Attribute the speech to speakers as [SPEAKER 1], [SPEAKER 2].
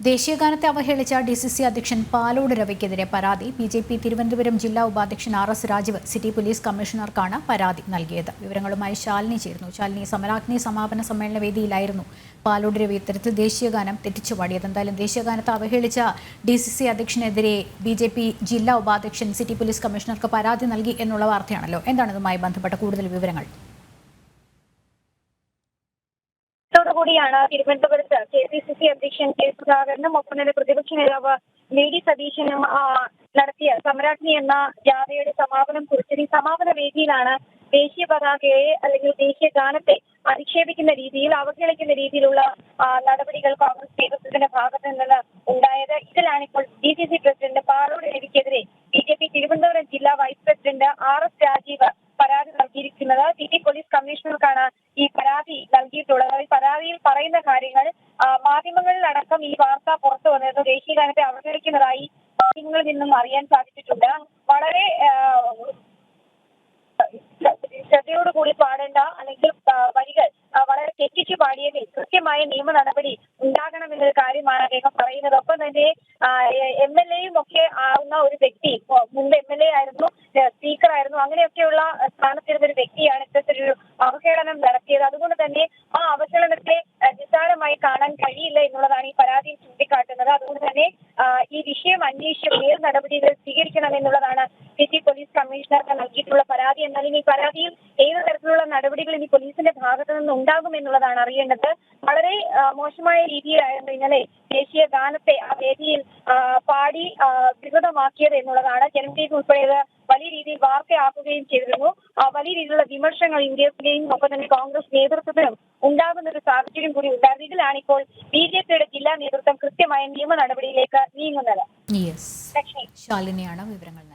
[SPEAKER 1] ദേശീയഗാനത്തെ അവഹേളിച്ച DCC അധ്യക്ഷൻ പാലോട് രവിക്കെതിരെ പരാതി BJP Thiruvananthapuram ജില്ലാ ഉപാധ്യക്ഷൻ RS രാജീവ് സിറ്റി പോലീസ് കമ്മീഷണർക്കാണ് പരാതി നൽകിയത്. വിവരങ്ങളുമായി ശാലിനി ചേരുന്നു. ശാലിനി, സമരാഗ്നി സമാപന സമ്മേളന വേദിയിലായിരുന്നു പാലോട് രവി ഇത്തരത്തിൽ ദേശീയഗാനം തെറ്റിച്ചു പാടിയത്. എന്തായാലും ദേശീയഗാനത്തെ അവഹേളിച്ച DCC അധ്യക്ഷനെതിരെ BJP ജില്ലാ ഉപാധ്യക്ഷൻ സിറ്റി പോലീസ് കമ്മീഷണർക്ക് പരാതി നൽകി എന്നുള്ള വാർത്തയാണല്ലോ. എന്താണ് ഇതുമായി ബന്ധപ്പെട്ട കൂടുതൽ വിവരങ്ങൾ?
[SPEAKER 2] ോടുകൂടിയാണ് തിരുവനന്തപുരത്ത് KPCC അധ്യക്ഷൻ K സുധാകരനും ഒപ്പം തന്നെ പ്രതിപക്ഷ നേതാവ് VD സതീശനും നടത്തിയ സമരാഗ്നി എന്ന ജാഥയുടെ സമാപനം കുറിച്ചത്. ഈ സമാപന വേദിയിലാണ് ദേശീയ പതാകയെ അല്ലെങ്കിൽ ദേശീയ ഗാനത്തെ അധിക്ഷേപിക്കുന്ന രീതിയിൽ അവഹേളിക്കുന്ന രീതിയിലുള്ള നടപടികൾ കോൺഗ്രസ് നേതൃത്വത്തിന്റെ ഭാഗത്ത് നിന്ന് ഉണ്ടായത്. ഇതിലാണ് ഇപ്പോൾ DCC പ്രസിഡന്റ് പാലോട് രവിക്കെതിരെ BJP തിരുവനന്തപുരം ജില്ലാ വൈസ് പ്രസിഡന്റ് RS രാജീവ് പരാതി നൽകിയിരിക്കുന്നത്. സിറ്റി പോലീസ് കമ്മീഷണർക്കാണ് ഈ പരാതി നൽകിയിട്ടുള്ളത്. ഈ പരാതിയിൽ പറയുന്ന കാര്യങ്ങൾ മാധ്യമങ്ങളിലടക്കം ഈ വാർത്ത പുറത്തു വന്നത് ദേശീയഗാനത്തെ അവഹേളിക്കുന്നതായി മാധ്യമങ്ങളിൽ നിന്നും അറിയാൻ സാധിച്ചിട്ടുണ്ട്. വളരെ ശ്രദ്ധയോടുകൂടി പാടേണ്ട അല്ലെങ്കിൽ വരികൾ വളരെ തെറ്റിച്ചു പാടിയതിൽ കൃത്യമായ നിയമ നടപടി ഉണ്ടാകണമെന്നൊരു കാര്യമാണ് അദ്ദേഹം പറയുന്നത്. ഒപ്പം തന്നെ MLA-യും ഒക്കെ ആവുന്ന ഒരു വ്യക്തി, മുമ്പ് MLA ആയിരുന്നു, സ്പീക്കർ ആയിരുന്നു, അങ്ങനെയൊക്കെയുള്ള സ്ഥാനത്തിരുന്ന ഒരു വ്യക്തിയാണ് ഇത്തരത്തിലൊരു അവഹേളനം നടത്തിയത്. അതുകൊണ്ട് തന്നെ ആ അവഹേളനത്തെ നിസ്സാരമായി കാണാൻ കഴിയില്ല എന്നുള്ളതാണ് ഈ പരാതിയിൽ ചൂണ്ടിക്കാട്ടുന്നത്. അതുകൊണ്ട് തന്നെ ഈ വിഷയം അന്വേഷിച്ച് നേർ നടപടികൾ സ്വീകരിക്കണമെന്നുള്ളതാണ് സിറ്റി പോലീസ് കമ്മീഷണർക്ക് നൽകിയിട്ടുള്ള പരാതി. എന്നാൽ ഇനി പരാതിയിൽ ഏത് തരത്തിലുള്ള നടപടികൾ ഇനി പോലീസിന്റെ ഭാഗത്തു നിന്ന് ഉണ്ടാകുമെന്നുള്ളതാണ് അറിയേണ്ടത്. വളരെ മോശമായ രീതിയിലായിരുന്നു ഇന്നലെ ദേശീയ ഗാനത്തെ ആ വേദിയിൽ പാടി വികൃതമാക്കിയത് എന്നുള്ളതാണ്. ജനപ്രീതി ഉൾപ്പെടെയത് വലിയ രീതിയിൽ വാർത്തയാക്കുകയും ചെയ്തിരുന്നു. വലിയ രീതിയിലുള്ള വിമർശനങ്ങൾ ഇന്ത്യയിലെയും ഒപ്പം തന്നെ കോൺഗ്രസ് നേതൃത്വത്തിനും ഉണ്ടാകുന്ന ഒരു സാഹചര്യം കൂടി ഉണ്ടായിരുന്നു. ഇതിലാണ് ഇപ്പോൾ BJPയുടെ ജില്ലാ നേതൃത്വം കൃത്യമായ നിയമ നടപടിയിലേക്ക് നീങ്ങുന്നത്.
[SPEAKER 1] ശാലിനിയാണ് വിവരങ്ങൾ.